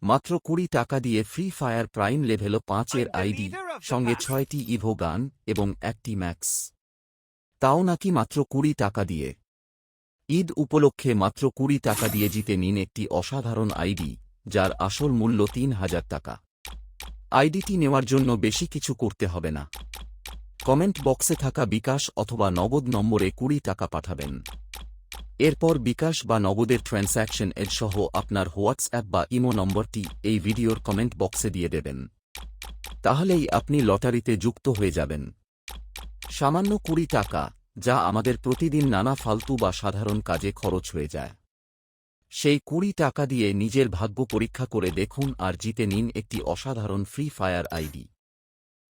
মাত্র 20 টাকা দিয়ে ফ্রি ফায়ার প্রাইম লেভেল 5-এর আইডি, সঙ্গে 6টি ইভো গান এবং 1টি ম্যাক্স। তাও নাকি মাত্র 20 টাকা দিয়ে। ঈদ উপলক্ষে মাত্র 20 টাকা দিয়ে জিতে নিন একটি অসাধারণ আইডি, যার আসল মূল্য 3000 টাকা। আইডিটি নেওয়ার জন্য বেশি কিছু করতে হবে না। কমেন্ট বক্সে থাকা বিকাশ অথবা নগদ নম্বরে 20 টাকা পাঠাবেন। এরপর বিকাশ বা নগদের ট্রান্স্যাকশন এড সহ আপনার হোয়াটসঅ্যাপ বা ইমো নম্বরটি এই ভিডিওর কমেন্ট বক্সে দিয়ে দেবেন। তাহলেই আপনি লটারিতে যুক্ত হয়ে যাবেন। সামান্য 20 টাকা, যা আমাদের প্রতিদিন নানা ফালতু বা সাধারণ কাজে খরচ হয়ে যায়। সেই 20 টাকা দিয়ে নিজের ভাগ্য পরীক্ষা করে দেখুন আর জিতে নিন একটি অসাধারণ ফ্রি ফায়ার আইডি।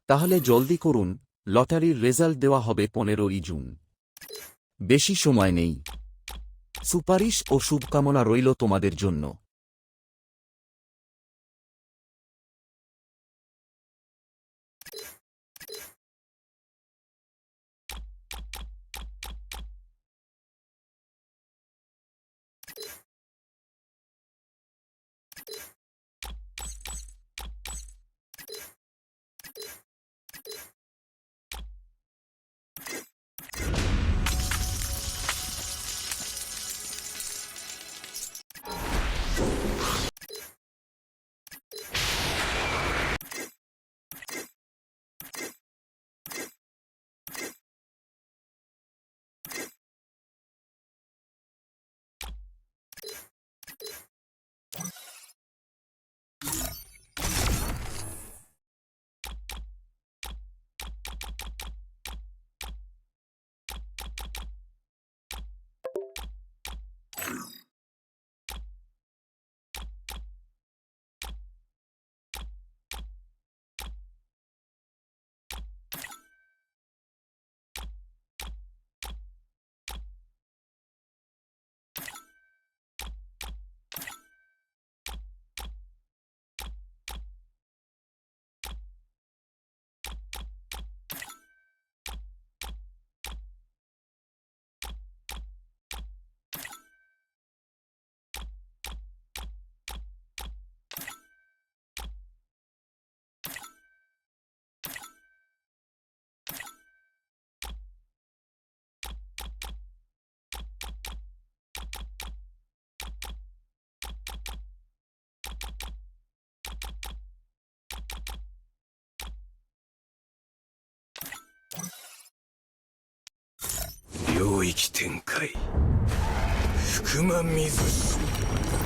তাহলে জলদি করুন, লটারির রেজাল্ট দেওয়া হবে 15ই জুন। বেশি সময় নেই। সুপারিশ ও শুভকামনা রইল তোমাদের জন্য।領域展開福間水師